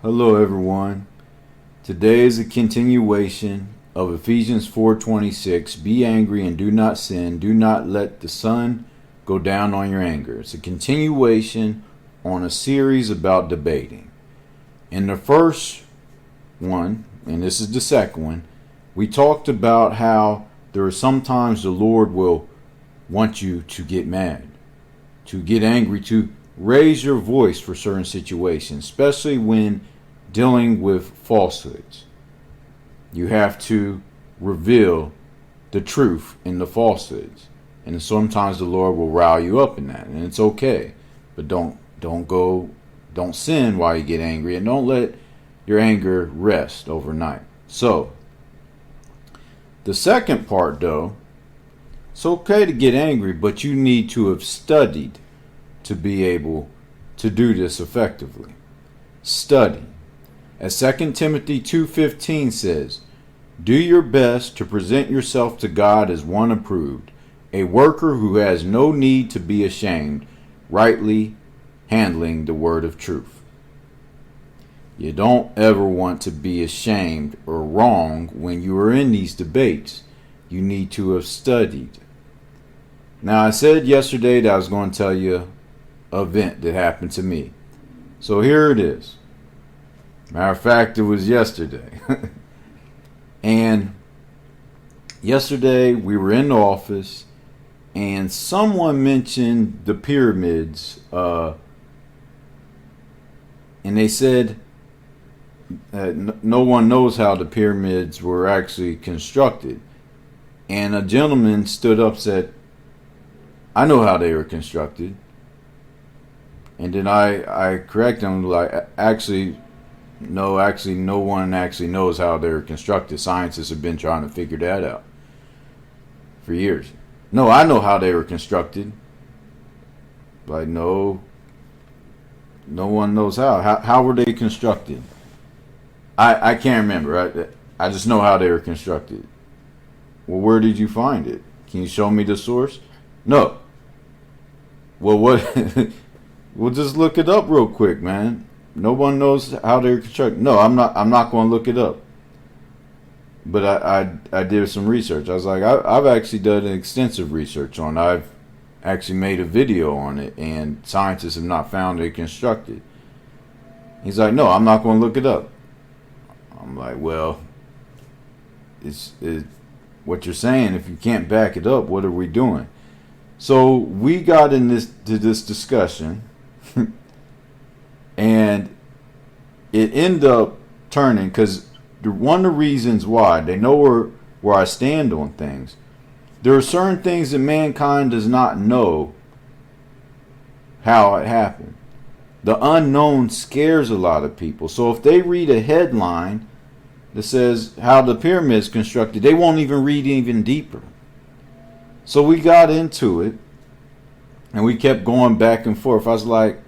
Hello everyone. Today is a continuation of Ephesians 4:26. Be angry and do not sin. Do not let the sun go down on your anger. It's a continuation on a series about debating. In the first one, and this is the second one, we talked about how there are sometimes the Lord will want you to get mad, to get angry, to raise your voice for certain situations, especially when dealing with falsehoods. You have to reveal the truth in the falsehoods, and sometimes the Lord will rile you up in that, and it's okay. But don't sin while you get angry, and don't let your anger rest overnight. So the second part, though, it's okay to get angry, but you need to have studied to be able to do this effectively. Study. As 2 Timothy 2:15 says, do your best to present yourself to God as one approved, a worker who has no need to be ashamed, rightly handling the word of truth. You don't ever want to be ashamed or wrong when you are in these debates. You need to have studied. Now, I said yesterday that I was going to tell you an event that happened to me. So here it is. Matter of fact, it was yesterday. And yesterday we were in the office and someone mentioned the pyramids. And they said that no one knows how the pyramids were actually constructed. And a gentleman stood up and said, I know how they were constructed. And then I corrected him, like, no one actually knows how they're constructed. Scientists have been trying to figure that out for years. No, I know how they were constructed. Like, no one knows how. How were they constructed? I can't remember. I just know how they were constructed. Well, where did you find it? Can you show me the source? No. Well, what? We'll just look it up real quick, man. No one knows how they're constructed. No, I'm not going to look it up. But I did some research. I was like, I've actually done extensive research on it. I've actually made a video on it, and scientists have not found it constructed. He's like, no, I'm not going to look it up. I'm like, well, it's what you're saying. If you can't back it up, what are we doing? So we got into this discussion. And it ended up turning, because one of the reasons why, they know where I stand on things. There are certain things that mankind does not know how it happened. The unknown scares a lot of people. So if they read a headline that says how the pyramids constructed, they won't even read even deeper. So we got into it, and we kept going back and forth. I was like,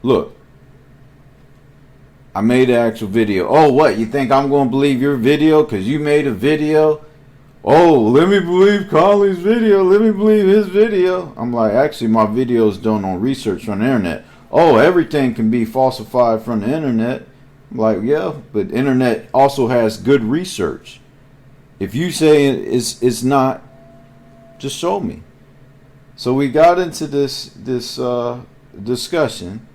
look, I made an actual video. Oh, what? You think I'm going to believe your video because you made a video? Oh, let me believe Colleen's video. Let me believe his video. I'm like, actually, my video is done on research from the internet. Oh, everything can be falsified from the internet. I'm like, yeah, but the internet also has good research. If you say it's not, just show me. So we got into this discussion.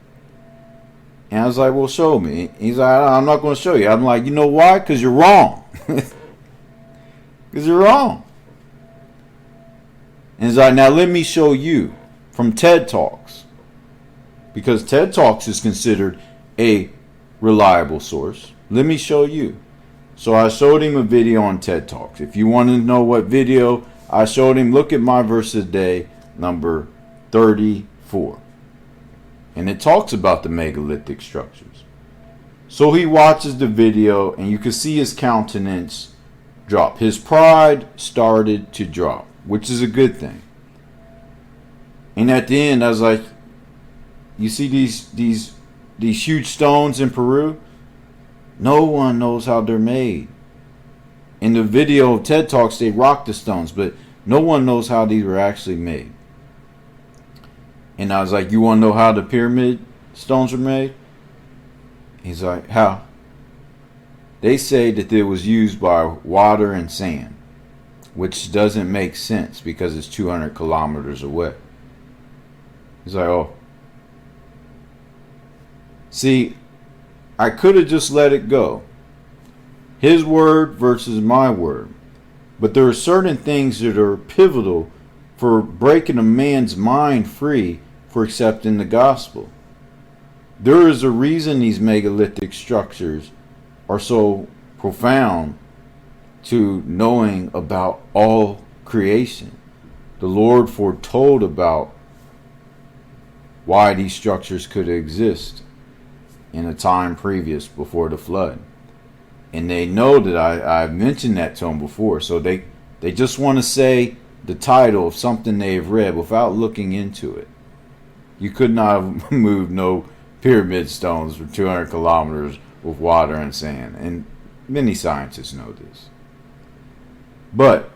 And I was like, well, show me. He's like, I'm not going to show you. I'm like, you know why? Because you're wrong. Because you're wrong. And he's like, now let me show you from TED Talks. Because TED Talks is considered a reliable source. Let me show you. So I showed him a video on TED Talks. If you want to know what video I showed him, look at my verse of the day, number 34. And it talks about the megalithic structures. So he watches the video, and you can see his countenance drop. His pride started to drop, which is a good thing. And at the end, I was like, you see these huge stones in Peru? No one knows how they're made. In the video of TED Talks, they rock the stones, but no one knows how these were actually made. And I was like, you want to know how the pyramid stones were made? He's like, how? They say that it was used by water and sand, which doesn't make sense because it's 200 kilometers away. He's like, oh. See, I could have just let it go. His word versus my word. But there are certain things that are pivotal for breaking a man's mind free for accepting the gospel. There is a reason these megalithic structures are so profound to knowing about all creation. The Lord foretold about why these structures could exist in a time previous before the flood. And they know that I've mentioned that to them before. So they just want to say the title of something they've read without looking into it. You could not have moved no pyramid stones for 200 kilometers with water and sand. And many scientists know this. But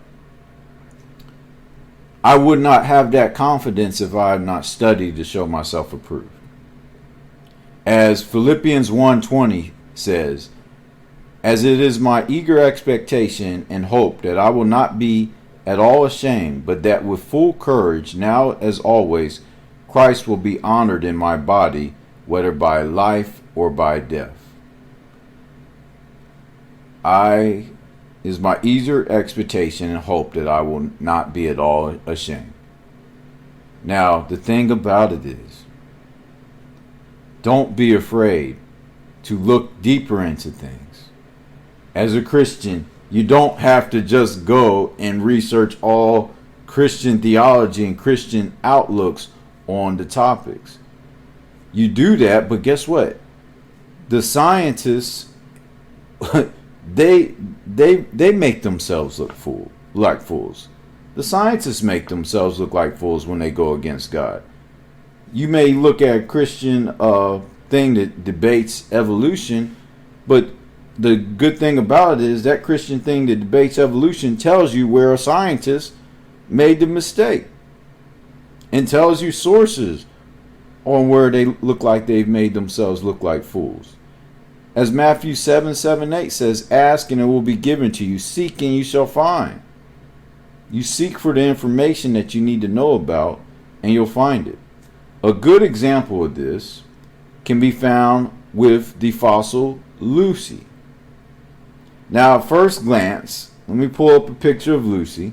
I would not have that confidence if I had not studied to show myself approved. As Philippians 1:20 says, as it is my eager expectation and hope that I will not be at all ashamed, but that with full courage, now as always, Christ will be honored in my body, whether by life or by death. Is my eager expectation and hope that I will not be at all ashamed. Now, the thing about it is, don't be afraid to look deeper into things. As a Christian, you don't have to just go and research all Christian theology and Christian outlooks on the topics. You do that, but guess what? The scientists, they make themselves look like fools. The scientists make themselves look like fools when they go against God. You may look at a Christian thing that debates evolution, but the good thing about it is that Christian thing that debates evolution tells you where a scientist made the mistake and tells you sources on where they look like they've made themselves look like fools. As Matthew 7:8 says, ask and it will be given to you. Seek and you shall find. You seek for the information that you need to know about and you'll find it. A good example of this can be found with the fossil Lucy. Now, at first glance, let me pull up a picture of Lucy.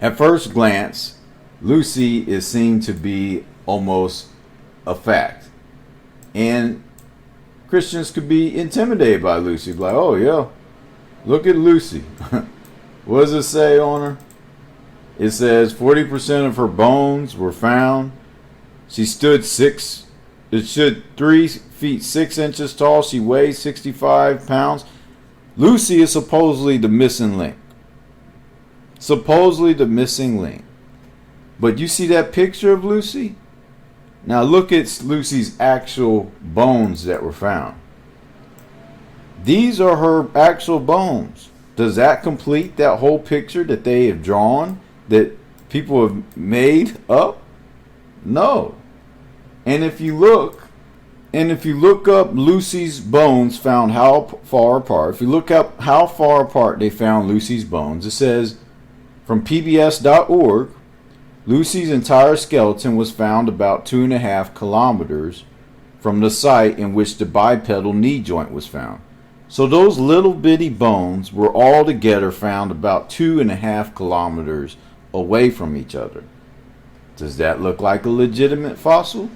At first glance, Lucy is seen to be almost a fact. And Christians could be intimidated by Lucy. Like, oh yeah, look at Lucy. What does it say on her? It says 40% of her bones were found. She stood 3 feet 6 inches tall. She weighed 65 pounds. Lucy is supposedly the missing link. Supposedly the missing link. But you see that picture of Lucy? Now look at Lucy's actual bones that were found. These are her actual bones. Does that complete that whole picture that they have drawn, that people have made up? No. And if you look up Lucy's bones found how far apart, if you look up how far apart they found Lucy's bones, it says from pbs.org, Lucy's entire skeleton was found about 2.5 kilometers from the site in which the bipedal knee joint was found. So those little bitty bones were all together found about 2.5 kilometers away from each other. Does that look like a legitimate fossil?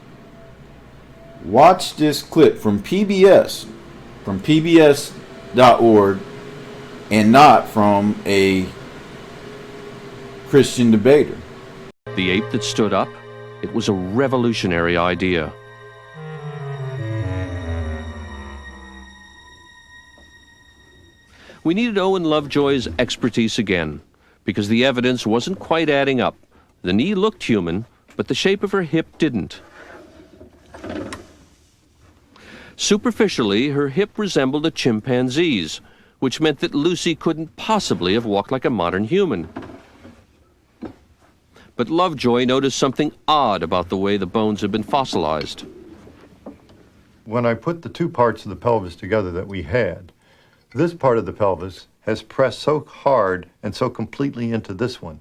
Watch this clip from pbs.org, and not from a Christian debater. The ape that stood up, it was a revolutionary idea. We needed Owen Lovejoy's expertise again, because the evidence wasn't quite adding up. The knee looked human, but the shape of her hip didn't. Superficially, her hip resembled a chimpanzee's, which meant that Lucy couldn't possibly have walked like a modern human. But Lovejoy noticed something odd about the way the bones had been fossilized. When I put the two parts of the pelvis together that we had, this part of the pelvis has pressed so hard and so completely into this one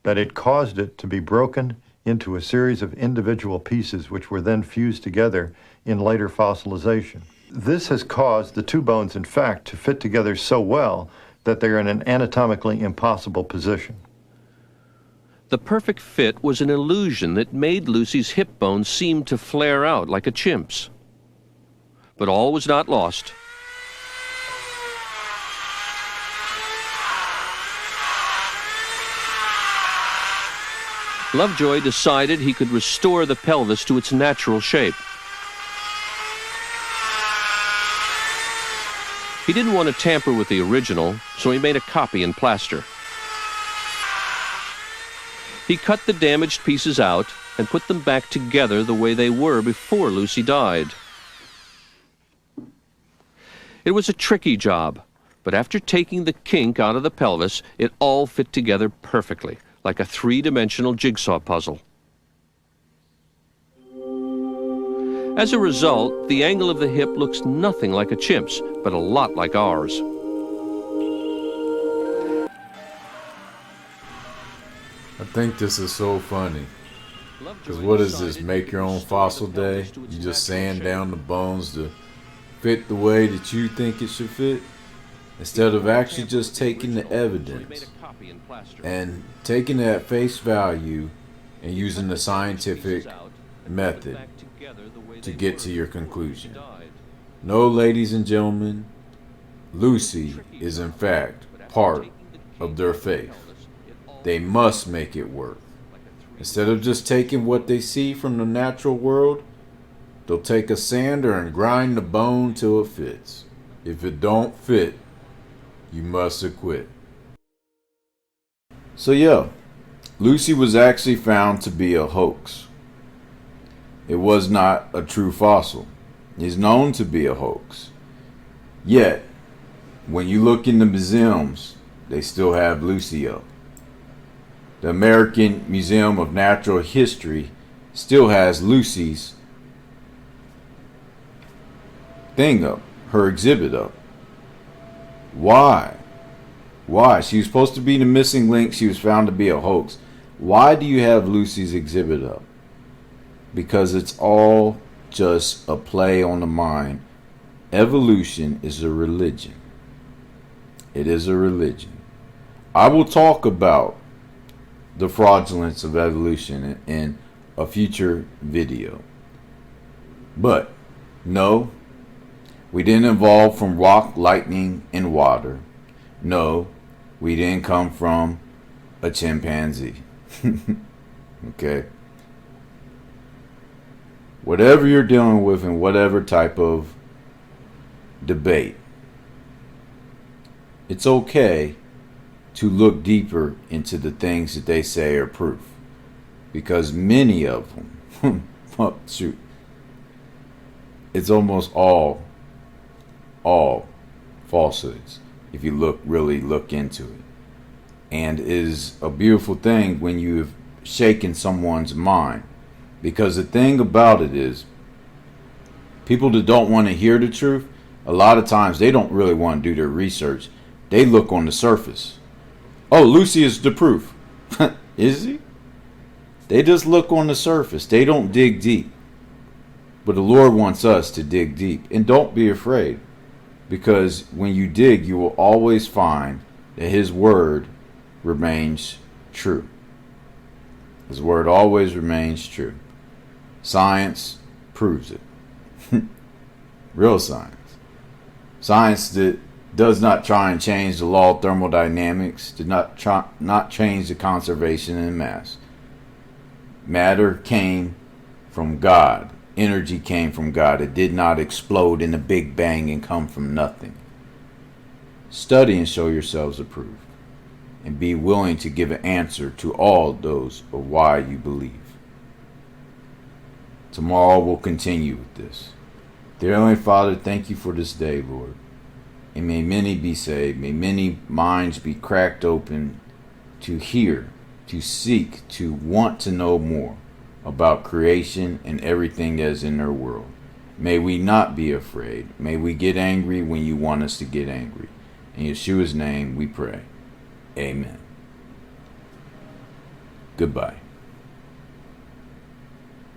that it caused it to be broken into a series of individual pieces which were then fused together in later fossilization. This has caused the two bones, in fact, to fit together so well that they're in an anatomically impossible position. The perfect fit was an illusion that made Lucy's hip bone seem to flare out like a chimp's. But all was not lost. Lovejoy decided he could restore the pelvis to its natural shape. He didn't want to tamper with the original, so he made a copy in plaster. He cut the damaged pieces out and put them back together the way they were before Lucy died. It was a tricky job, but after taking the kink out of the pelvis, it all fit together perfectly, like a three-dimensional jigsaw puzzle. As a result, the angle of the hip looks nothing like a chimp's, but a lot like ours. I think this is so funny. Because what is this, make your own fossil day? You just sand down the bones to fit the way that you think it should fit? Instead of actually just taking the evidence and taking it at face value and using the scientific method to get to your conclusion. No, ladies and gentlemen, Lucy is in fact part of their faith. They must make it work. Instead of just taking what they see from the natural world, they'll take a sander and grind the bone till it fits. If it don't fit, you must acquit. So yeah, Lucy was actually found to be a hoax. It was not a true fossil. It's known to be a hoax. Yet, when you look in the museums, they still have Lucy up. The American Museum of Natural History still has Lucy's thing up, her exhibit up. Why? Why? She was supposed to be the missing link. She was found to be a hoax. Why do you have Lucy's exhibit up? Because it's all just a play on the mind. Evolution is a religion. It is a religion. I will talk about the fraudulence of evolution in a future video. But no, we didn't evolve from rock, lightning, and water. No, we didn't come from a chimpanzee. Okay? Whatever you're dealing with in whatever type of debate, it's okay to look deeper into the things that they say are proof. Because many of them, well, shoot, it's almost all falsehoods if you really look into it. And it is a beautiful thing when you've shaken someone's mind. Because the thing about it is, people that don't want to hear the truth, a lot of times they don't really want to do their research. They look on the surface. Oh, Lucy is the proof. Is he? They just look on the surface. They don't dig deep. But the Lord wants us to dig deep. And don't be afraid. Because when you dig, you will always find that His Word remains true. His Word always remains true. Science proves it. Real science. Science that does not try and change the law of thermodynamics, did not change the conservation in mass. Matter came from God. Energy came from God. It did not explode in a big bang and come from nothing. Study and show yourselves approved, and be willing to give an answer to all those of why you believe. Tomorrow we'll continue with this. Dear Heavenly Father, thank you for this day, Lord. And may many be saved. May many minds be cracked open to hear, to seek, to want to know more about creation and everything that is in their world. May we not be afraid. May we get angry when you want us to get angry. In Yeshua's name we pray. Amen. Goodbye.